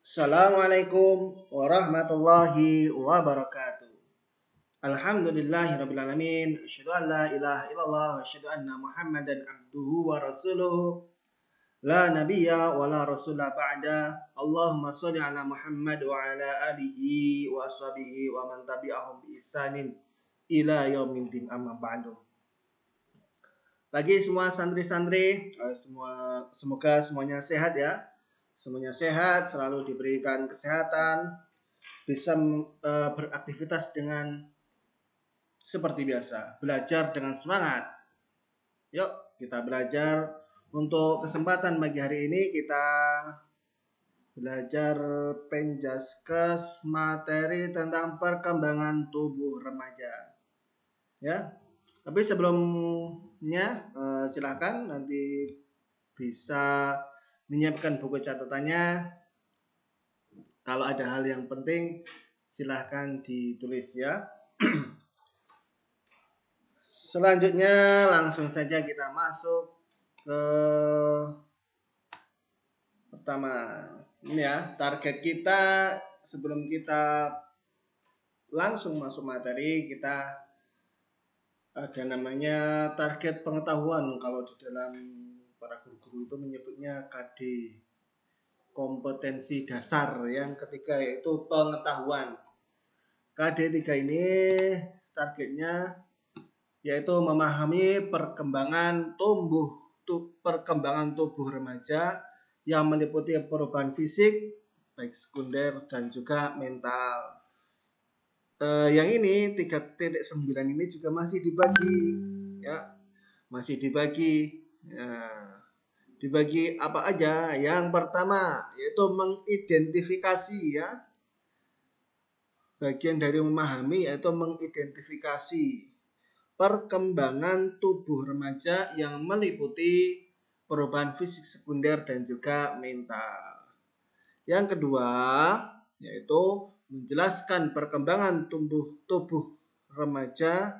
Assalamualaikum warahmatullahi wabarakatuh. Alhamdulillahirabbil alamin. Asyhadu an la ilaha illallah wa asyhadu anna Muhammadan abduhu wa rasuluhu. La nabiyya wa la rasula ba'da. Allahumma shalli ala Muhammad wa ala alihi wa ashabihi wa man tabi'ahum bi ihsanin ila yaumil amma ba'du. Bagi semua santri-santri, semoga semuanya sehat ya. Semuanya sehat, selalu diberikan kesehatan, bisa beraktivitas dengan seperti biasa, belajar dengan semangat. Yuk kita belajar. Untuk kesempatan pagi hari ini kita belajar Penjaskes materi tentang perkembangan tubuh remaja. Ya, tapi sebelumnya silahkan nanti bisa menyiapkan buku catatannya. Kalau ada hal yang penting silahkan ditulis ya. Selanjutnya langsung saja kita masuk ke pertama. Ini ya, target kita sebelum kita langsung masuk materi, kita ada namanya target pengetahuan. Kalau di dalam para guru-guru itu menyebutnya KD, kompetensi dasar. Yang ketiga yaitu pengetahuan. KD 3 ini targetnya yaitu memahami perkembangan tubuh remaja yang meliputi perubahan fisik baik sekunder dan juga mental. Yang ini 3.9 ini juga masih dibagi ya, masih dibagi. Dibagi apa aja? Yang pertama yaitu mengidentifikasi ya. Bagian dari memahami yaitu mengidentifikasi perkembangan tubuh remaja yang meliputi perubahan fisik sekunder dan juga mental. Yang kedua yaitu menjelaskan perkembangan tubuh remaja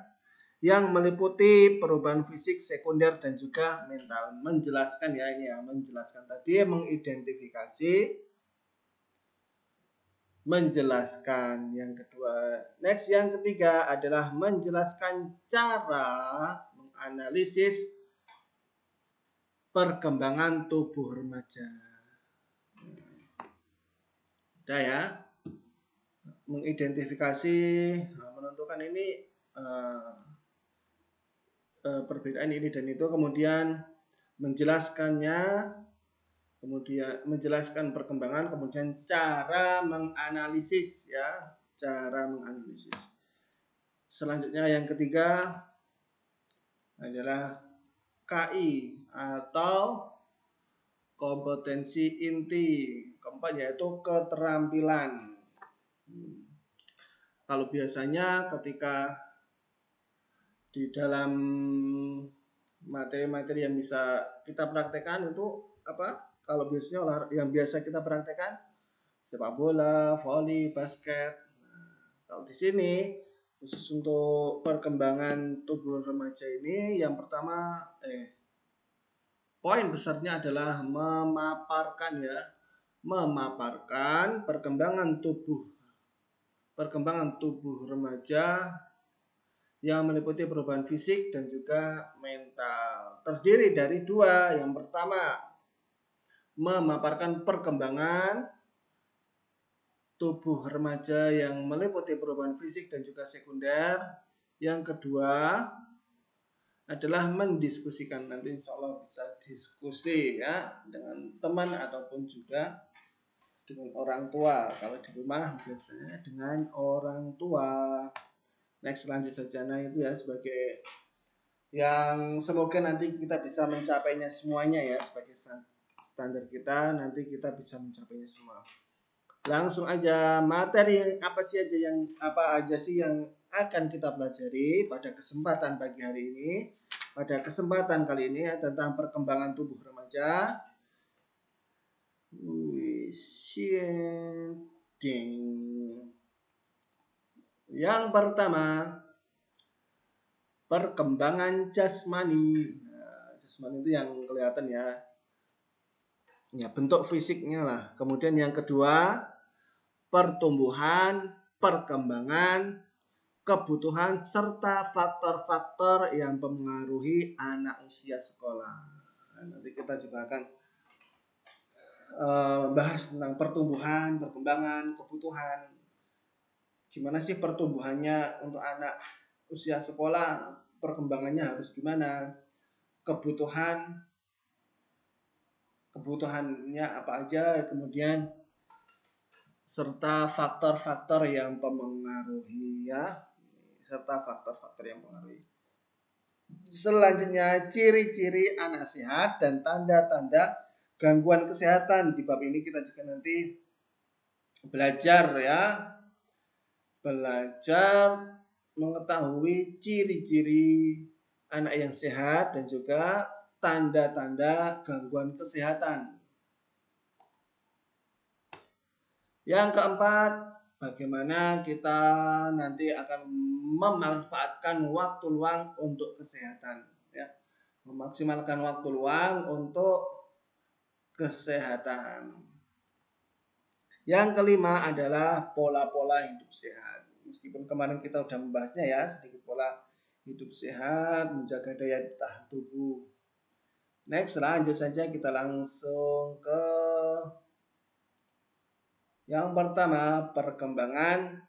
yang meliputi perubahan fisik sekunder dan juga mental. Menjelaskan ya, ini ya, menjelaskan tadi, mengidentifikasi, menjelaskan. Yang kedua, next yang ketiga adalah menjelaskan cara menganalisis perkembangan tubuh remaja. Udah ya, mengidentifikasi, menentukan ini perbedaan ini dan itu, kemudian menjelaskannya, kemudian menjelaskan perkembangan, kemudian cara menganalisis ya, cara menganalisis. Selanjutnya yang ketiga adalah KI atau kompetensi inti. Keempat yaitu keterampilan. Kalau biasanya ketika di dalam materi-materi yang bisa kita praktekkan itu apa? Kalau biasanya yang biasa kita praktekkan sepak bola, voli, basket. Kalau di sini khusus untuk perkembangan tubuh remaja ini, yang pertama poin besarnya adalah memaparkan ya, memaparkan perkembangan tubuh remaja yang meliputi perubahan fisik dan juga mental. Terdiri dari dua. Yang pertama, memaparkan perkembangan tubuh remaja yang meliputi perubahan fisik dan juga sekunder. Yang kedua adalah mendiskusikan. Nanti insya Allah bisa diskusi ya dengan teman ataupun juga dengan orang tua. Kalau di rumah biasanya dengan orang tua. Next, lanjut saja. Nah itu ya sebagai yang semoga nanti kita bisa mencapainya semuanya ya, sebagai standar kita nanti kita bisa mencapainya semua. Langsung aja, materi apa aja sih yang akan kita pelajari pada kesempatan pagi hari ini. Pada kesempatan kali ini tentang perkembangan tubuh remaja. Yang pertama, perkembangan jasmani. Nah, jasmani itu yang kelihatan ya. Ya, bentuk fisiknya lah. Kemudian yang kedua, pertumbuhan, perkembangan, kebutuhan, serta faktor-faktor yang mempengaruhi anak usia sekolah. Nah, nanti kita juga akan bahas tentang pertumbuhan, perkembangan, kebutuhan. Gimana sih pertumbuhannya untuk anak usia sekolah, perkembangannya harus gimana, kebutuhannya apa aja, kemudian serta faktor-faktor yang mempengaruhi ya, serta faktor-faktor yang mempengaruhi. Selanjutnya, ciri-ciri anak sehat dan tanda-tanda gangguan kesehatan. Di bab ini kita juga nanti belajar mengetahui ciri-ciri anak yang sehat dan juga tanda-tanda gangguan kesehatan. Yang keempat, bagaimana kita nanti akan memanfaatkan waktu luang untuk kesehatan, ya. Memaksimalkan waktu luang untuk kesehatan. Yang kelima adalah pola-pola hidup sehat. Meskipun kemarin kita sudah membahasnya ya, sedikit pola hidup sehat, menjaga daya tahan tubuh. Next, lanjut saja kita langsung ke yang pertama, perkembangan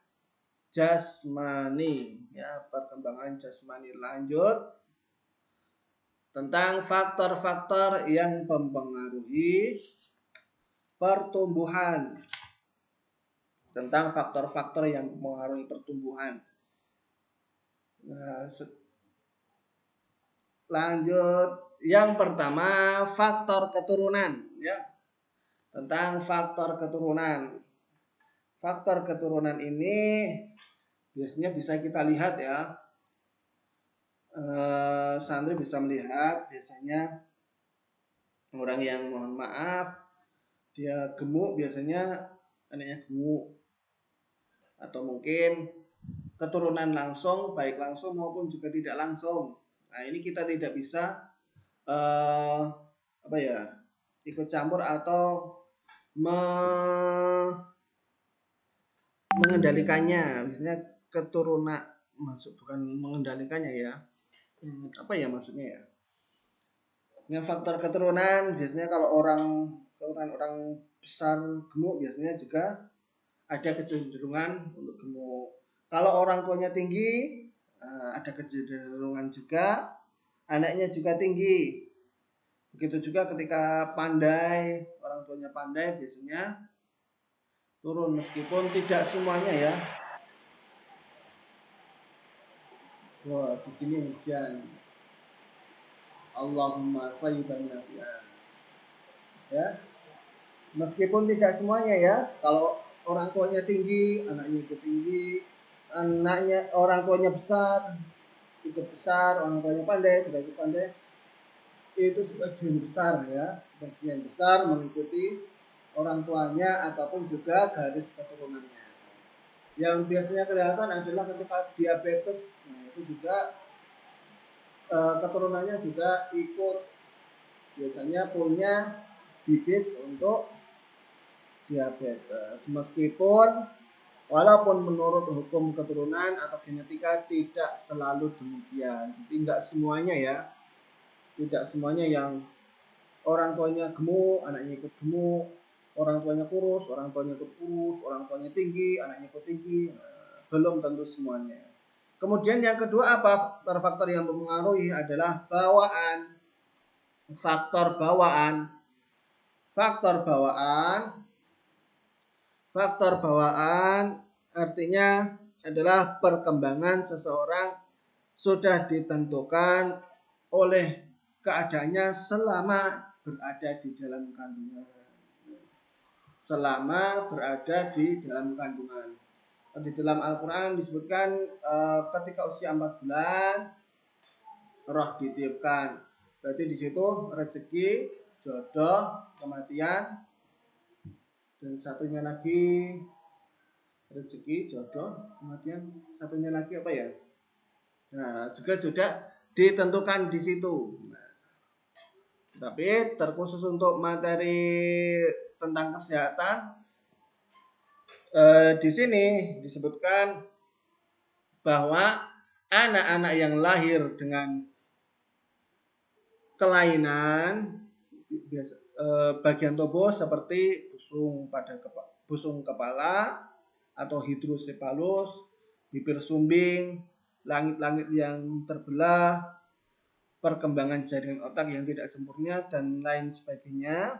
jasmani. Ya, perkembangan jasmani. Lanjut tentang faktor-faktor yang mempengaruhi pertumbuhan. Tentang faktor-faktor yang mempengaruhi pertumbuhan. Nah, lanjut yang pertama, faktor keturunan, ya. Tentang faktor keturunan. Faktor keturunan ini biasanya bisa kita lihat ya. Santri bisa melihat biasanya orang yang mohon maaf dia gemuk, biasanya anaknya gemuk, atau mungkin keturunan langsung, baik langsung maupun juga tidak langsung. Nah, ini kita tidak bisa ikut campur atau mengendalikannya. Misalnya keturunan bukan mengendalikannya ya. Apa ya maksudnya ya? Dengan faktor keturunan, biasanya kalau orang besar gemuk biasanya juga ada kecenderungan untuk gemuk. Kalau orang tuanya tinggi, ada kecenderungan juga anaknya juga tinggi. Begitu juga ketika pandai, orang tuanya pandai biasanya turun, meskipun tidak semuanya ya. Wah, di sini hujan. Allahumma sayyiban nafi'an. Ya. Meskipun tidak semuanya ya. Kalau orang tuanya tinggi, anaknya ikut tinggi. Orang tuanya besar, ikut besar. Orang tuanya pandai, juga ikut pandai. Itu sebagian besar ya. Sebagian besar mengikuti orang tuanya ataupun juga garis keturunannya. Yang biasanya kelihatan adalah ketika diabetes. Nah, itu juga keturunannya juga ikut, biasanya punya bibit untuk diabetes. Meskipun walaupun menurut hukum keturunan atau genetika tidak selalu demikian. Jadi enggak semuanya ya. Tidak semuanya yang orang tuanya gemuk, anaknya ikut gemuk. Orang tuanya kurus, orang tuanya ikut kurus. Orang tuanya tinggi, anaknya ikut tinggi. Belum tentu semuanya. Kemudian yang kedua, apa faktor yang mempengaruhi adalah bawaan. Faktor bawaan artinya adalah perkembangan seseorang sudah ditentukan oleh keadaannya selama berada di dalam kandungan. Di dalam Al-Quran disebutkan ketika usia 4 bulan roh ditiupkan. Berarti di situ rezeki, jodoh, kematian, dan satunya lagi rezeki, jodoh, kematian, satunya lagi apa ya? Nah, juga sudah ditentukan di situ. Nah, Tapi terkhusus untuk materi tentang kesehatan, di sini disebutkan bahwa anak-anak yang lahir dengan kelainan bagian tubuh seperti busung kepala atau hidrosepalus, bibir sumbing, langit-langit yang terbelah, perkembangan jaringan otak yang tidak sempurna dan lain sebagainya.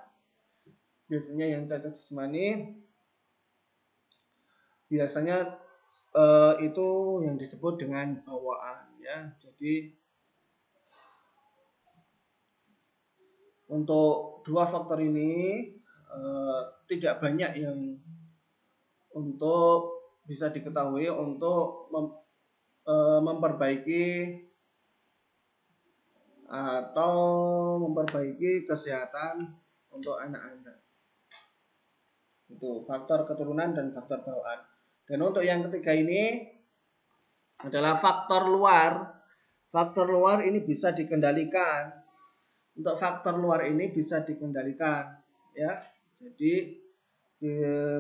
Biasanya yang cacat jasmani biasanya itu yang disebut dengan bawaan ya. Jadi untuk dua faktor ini tidak banyak yang untuk bisa diketahui untuk memperbaiki atau memperbaiki kesehatan untuk anak-anak. Itu faktor keturunan dan faktor bawaan. Dan untuk yang ketiga ini adalah faktor luar. Faktor luar ini bisa dikendalikan. Untuk faktor luar ini bisa dikendalikan, ya. Jadi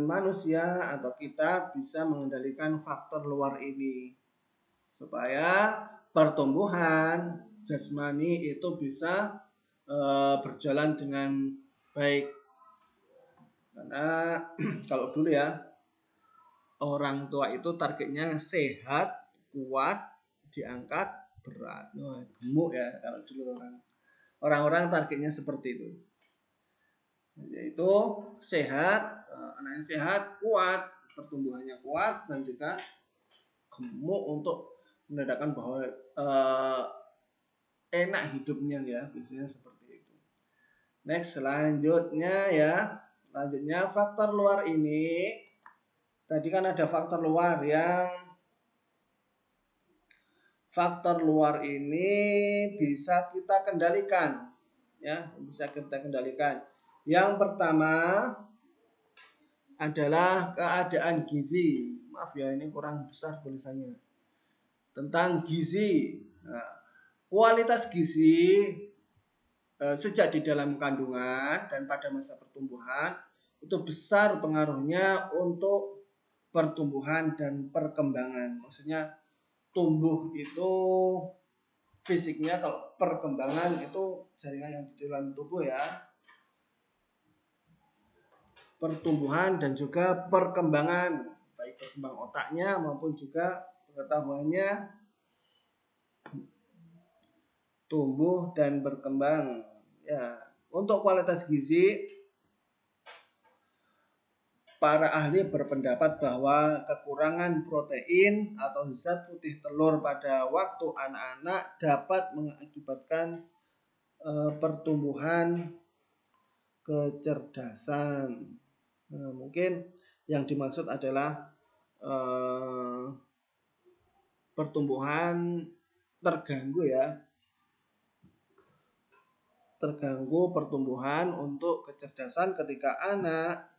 manusia atau kita bisa mengendalikan faktor luar ini supaya pertumbuhan jasmani itu bisa berjalan dengan baik. Karena kalau dulu ya, orang tua itu targetnya sehat, kuat, diangkat berat. Gemuk ya kalau dulu orang-orang targetnya seperti itu. Yaitu sehat, anaknya sehat, kuat, pertumbuhannya kuat dan juga gemuk untuk menandakan bahwa enak hidupnya ya, biasanya seperti itu. Next, selanjutnya ya. Selanjutnya faktor luar ini tadi kan ada faktor luar ini bisa kita kendalikan ya, bisa kita kendalikan. Yang pertama adalah keadaan gizi. Maaf ya, ini kurang besar tulisannya. Tentang gizi. Nah, kualitas gizi sejak di dalam kandungan dan pada masa pertumbuhan itu besar pengaruhnya untuk pertumbuhan dan perkembangan. Maksudnya tumbuh itu fisiknya, kalau perkembangan itu jaringan yang di dalam tubuh ya. Pertumbuhan dan juga perkembangan, baik perkembangan otaknya maupun juga pengetahuannya tumbuh dan berkembang. Ya, untuk kualitas gizi, para ahli berpendapat bahwa kekurangan protein atau zat putih telur pada waktu anak-anak dapat mengakibatkan pertumbuhan kecerdasan. Nah, mungkin yang dimaksud adalah pertumbuhan terganggu ya. Terganggu pertumbuhan untuk kecerdasan ketika anak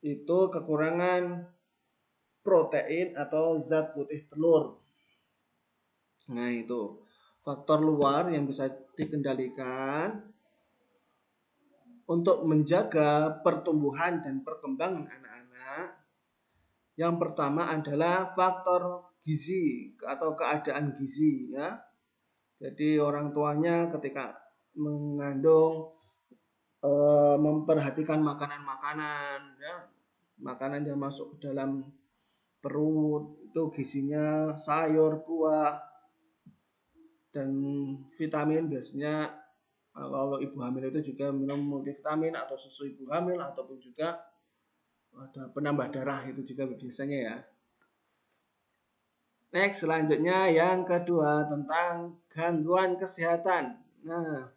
itu kekurangan protein atau zat putih telur. Nah, itu faktor luar yang bisa dikendalikan untuk menjaga pertumbuhan dan perkembangan anak-anak. Yang pertama adalah faktor gizi atau keadaan gizi ya. Jadi orang tuanya ketika mengandung memperhatikan makanan-makanan ya. Makanan yang masuk ke dalam perut itu gizinya sayur, buah, dan vitamin. Biasanya kalau ibu hamil itu juga minum multivitamin atau susu ibu hamil, ataupun juga ada penambah darah itu juga biasanya ya. Next, selanjutnya yang kedua tentang gangguan kesehatan. Nah,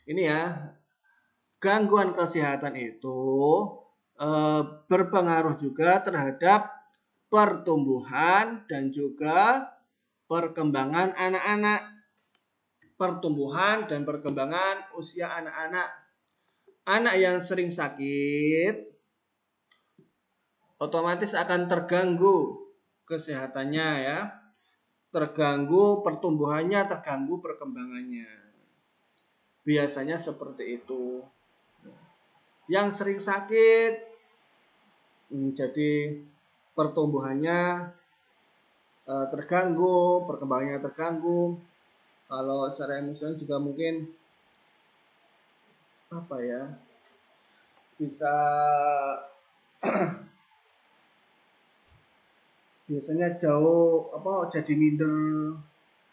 ini ya, gangguan kesehatan itu berpengaruh juga terhadap pertumbuhan dan juga perkembangan anak-anak. Pertumbuhan dan perkembangan usia anak-anak. Anak yang sering sakit otomatis akan terganggu kesehatannya ya. Terganggu pertumbuhannya, terganggu perkembangannya. biasanya seperti itu. Yang sering sakit, jadi pertumbuhannya terganggu, perkembangannya terganggu. Kalau secara emosional juga mungkin apa ya, bisa biasanya jauh jadi minder,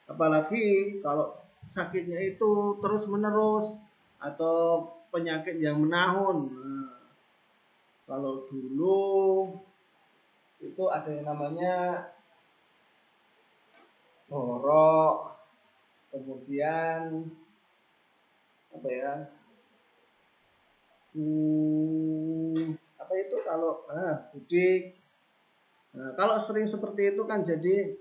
apalagi kalau sakitnya itu terus menerus atau penyakit yang menahun. Nah, kalau dulu itu ada yang namanya borok, kemudian apa ya, apa itu kalau budik. Nah, kalau sering seperti itu kan jadi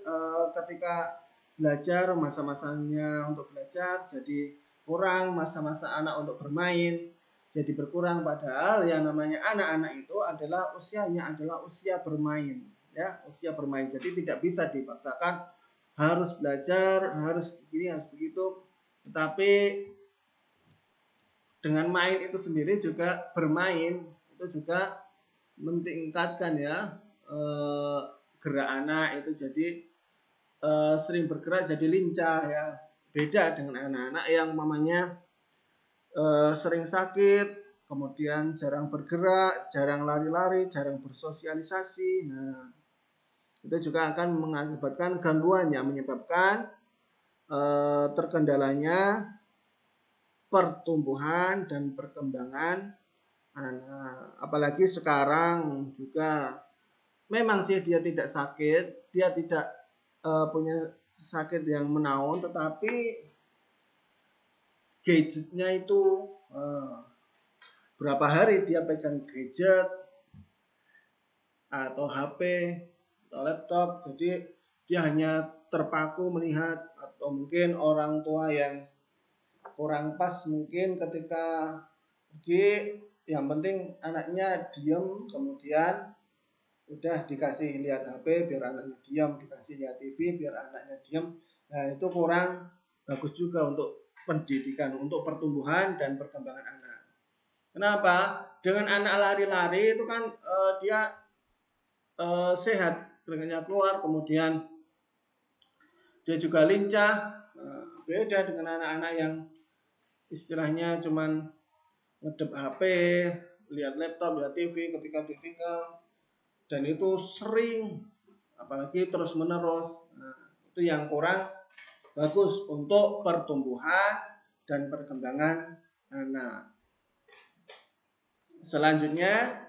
ketika belajar, masa-masanya untuk belajar jadi kurang, masa-masa anak untuk bermain jadi berkurang, padahal yang namanya anak-anak itu adalah usianya adalah usia bermain, ya, usia bermain. Jadi tidak bisa dipaksakan harus belajar, harus begini, harus begitu. Tetapi dengan main itu sendiri juga, bermain itu juga meningkatkan ya gerak anak itu, jadi sering bergerak jadi lincah ya. Beda dengan anak-anak yang mamanya sering sakit, kemudian jarang bergerak, jarang lari-lari, jarang bersosialisasi. Nah, itu juga akan mengakibatkan gangguan yang menyebabkan terkendalanya pertumbuhan dan perkembangan anak. Apalagi sekarang juga memang sih dia tidak sakit, dia tidak punya sakit yang menaun, tetapi gadgetnya itu berapa hari dia pegang gadget atau HP atau laptop, jadi dia hanya terpaku melihat, atau mungkin orang tua yang kurang pas mungkin ketika pergi, yang penting anaknya diam, kemudian udah dikasih lihat HP biar anaknya diam, dikasih lihat TV biar anaknya diam. Nah, itu kurang bagus juga untuk pendidikan, untuk pertumbuhan dan perkembangan anak. Kenapa? Dengan anak lari-lari itu kan dia sehat, keringatnya keluar, kemudian dia juga lincah. Beda dengan anak-anak yang istilahnya cuman ngedep HP, lihat laptop, lihat TV ketika ditinggal, dan itu sering, apalagi terus menerus. Nah, itu yang kurang bagus untuk pertumbuhan dan perkembangan anak. Selanjutnya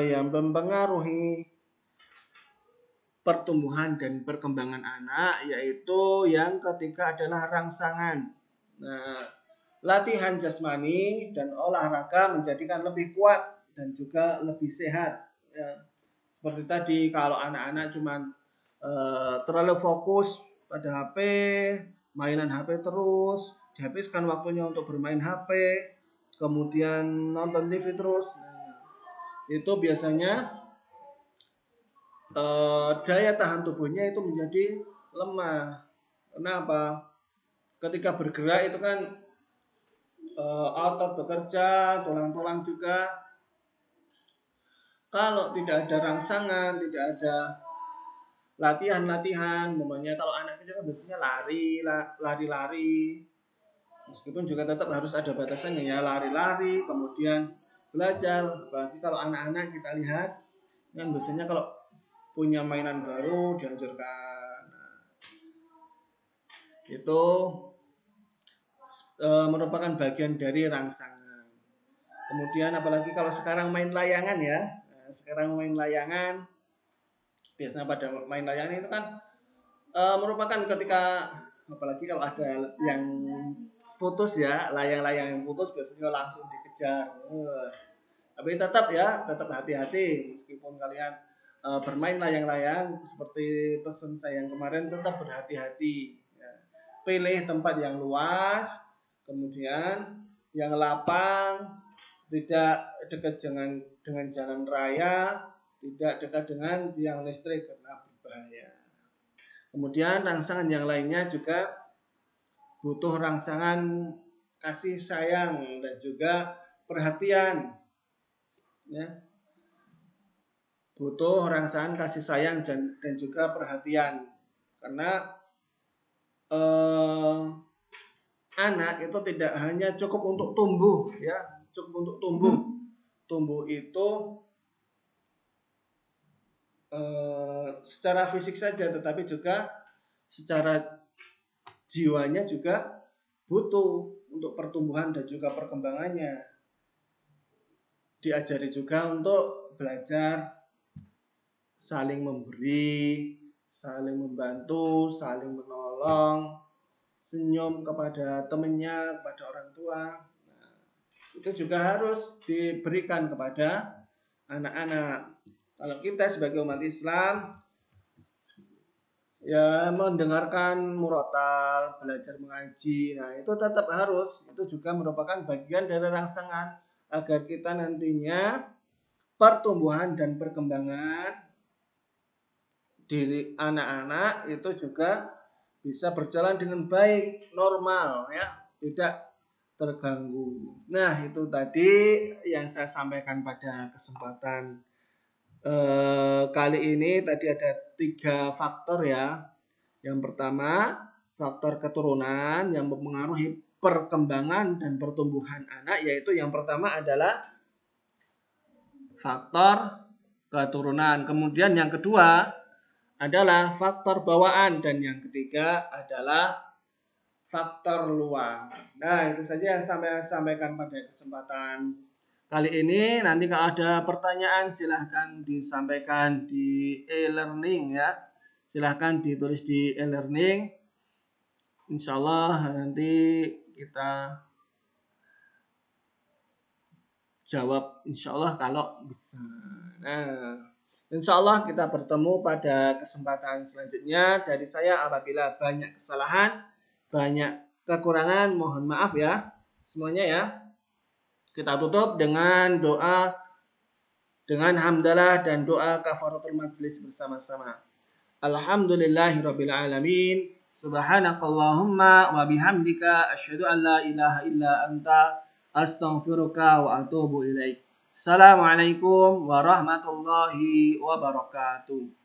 yang mempengaruhi pertumbuhan dan perkembangan anak yaitu yang ketiga adalah rangsangan. Nah, latihan jasmani dan olahraga menjadikan lebih kuat dan juga lebih sehat. Ya, seperti tadi, kalau anak-anak cuman terlalu fokus pada HP, mainan HP terus, dihabiskan waktunya untuk bermain HP, kemudian nonton TV terus. Nah, itu biasanya daya tahan tubuhnya itu menjadi lemah. Kenapa? Ketika bergerak itu kan otot bekerja, tulang-tulang juga. Kalau tidak ada rangsangan, tidak ada latihan-latihan, umpamanya kalau anak kecil kan biasanya lari-lari, meskipun juga tetap harus ada batasannya ya, lari-lari, kemudian belajar. Apalagi kalau anak-anak kita lihat kan biasanya kalau punya mainan baru dihancurkan. Nah, itu merupakan bagian dari rangsangan. Kemudian apalagi kalau sekarang main layangan ya. Nah, sekarang main layangan, biasanya pada main layangan itu kan merupakan ketika, apalagi kalau ada yang putus ya, layang-layang yang putus biasanya langsung dikejar. Tapi tetap ya, tetap hati-hati meskipun kalian bermain layang-layang, seperti pesan saya yang kemarin, tetap berhati-hati ya. Pilih tempat yang luas, kemudian yang lapang, tidak dekat dengan jalan raya, tidak dekat dengan tiang listrik karena berbahaya. Kemudian rangsangan yang lainnya juga butuh rangsangan kasih sayang dan juga perhatian, ya. Butuh rangsangan kasih sayang dan juga perhatian, karena anak itu tidak hanya cukup untuk tumbuh, ya, cukup untuk tumbuh. Tumbuh itu secara fisik saja, tetapi juga secara jiwanya juga butuh untuk pertumbuhan dan juga perkembangannya. Diajari juga untuk belajar saling memberi, saling membantu, saling menolong, senyum kepada temannya, kepada orang tua. Nah, itu juga harus diberikan kepada anak-anak. Kalau kita sebagai umat Islam, ya, mendengarkan murotal, belajar mengaji, nah itu tetap harus. Itu juga merupakan bagian dari rangsangan agar kita nantinya pertumbuhan dan perkembangan diri anak-anak itu juga bisa berjalan dengan baik, normal, ya, tidak terganggu. Nah, itu tadi yang saya sampaikan pada kesempatan kali ini. Tadi ada 3 faktor, ya. Yang pertama, faktor keturunan yang mempengaruhi perkembangan dan pertumbuhan anak, yaitu yang pertama adalah faktor keturunan. Kemudian yang kedua adalah faktor bawaan, dan yang ketiga adalah faktor luar. Nah, itu saja yang saya sampaikan pada kesempatan kali ini. Nanti kalau ada pertanyaan silahkan disampaikan di e-learning, ya. Silahkan ditulis di e-learning. Insya Allah nanti kita jawab, insya Allah kalau bisa. Nah, insya Allah kita bertemu pada kesempatan selanjutnya. Dari saya, apabila banyak kesalahan, banyak kekurangan, mohon maaf, ya, semuanya, ya. Kita tutup dengan doa, dengan hamdalah dan doa kafaratul majlis bersama-sama. Alhamdulillahirabbil alamin. Subhanakallahumma wa bihamdika asyhadu an la ilaha illa anta astaghfiruka wa atubu ilaik. Assalamualaikum warahmatullahi wabarakatuh.